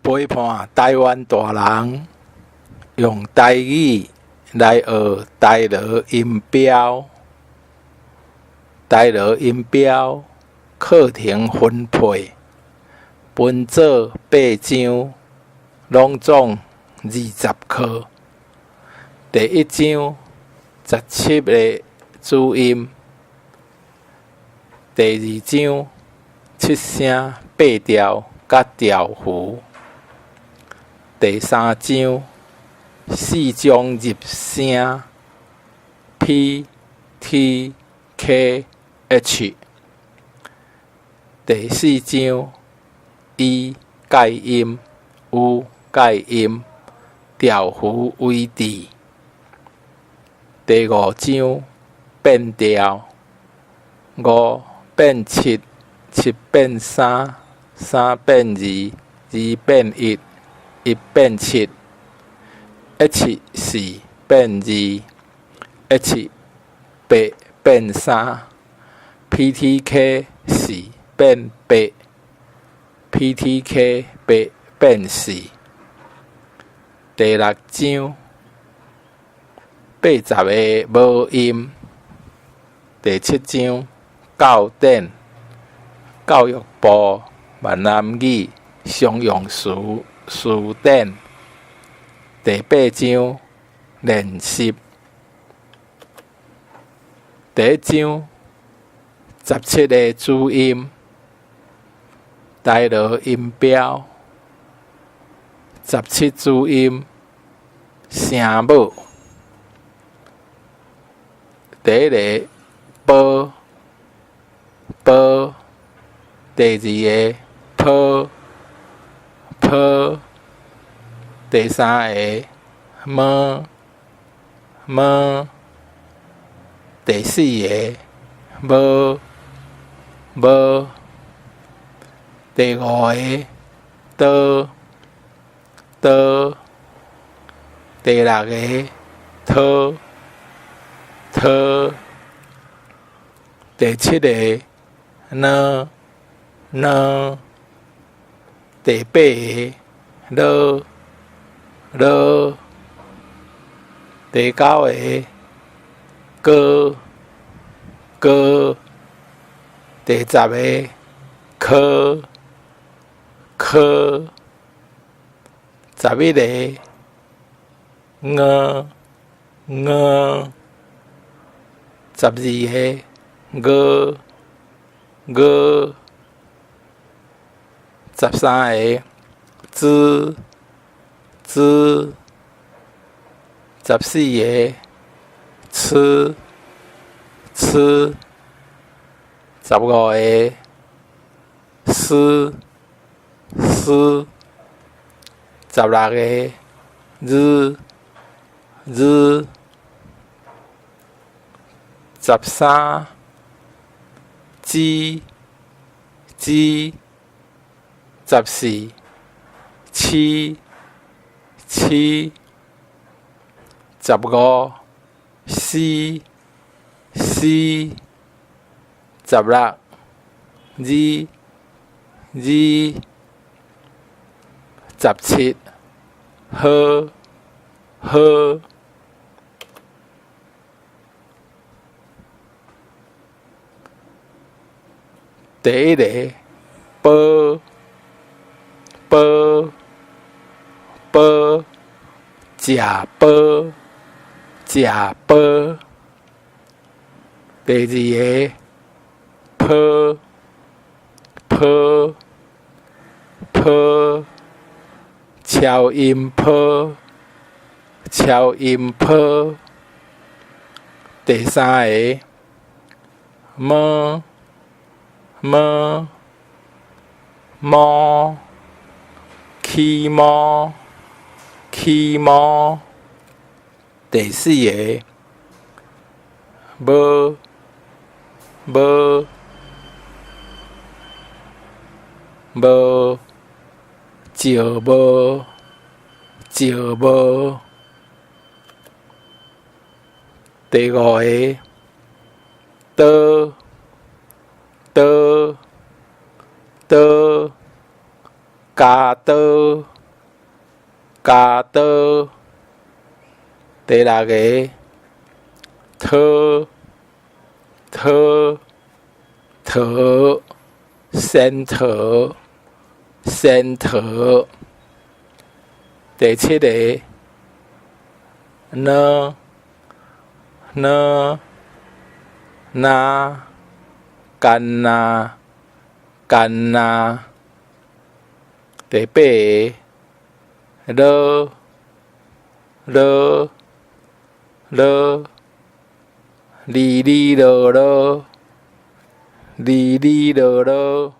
陪伴台湾大人用台语来学台罗音标。台罗音标课程分配分做8章，拢总20课。第1章17个注音，第2章7声8调甲调符，第3章4种入声 P、T、K、H， 第4章E 介音、U 介音，调符为止。第5章变调，5变7， 7变3， 3变2， 2变1， 1变7。H4 变2， H8 变3， PTK 4变8， PTK 8变4。第6章80个母音。第7章教典，教育部闽南语常用词词典。第8章练习。第1章17个注音，台罗音标17注音，声母。第1个波波，第2个坡坡，第3个么么，第4个无无，第5个多多，第6个托托，第7个呢呢，第8个咯咯，第9个歌歌，第10个科科，11个ঙ， 12个거， 13个즈， 14个츠， 15个스， 16个르， 13지， 14치， 15시， 16지， 17呵。第1个波波波，食波食波。第2个坡坡坡，超音波超音波。第3个么么么，起么起么。第4个无就无就无。第5个多加多 Cà tơ.第六个thơ thơ thở center center. 第七个呢呢那干那干那。第八个了了了哩哩了了哩哩了了。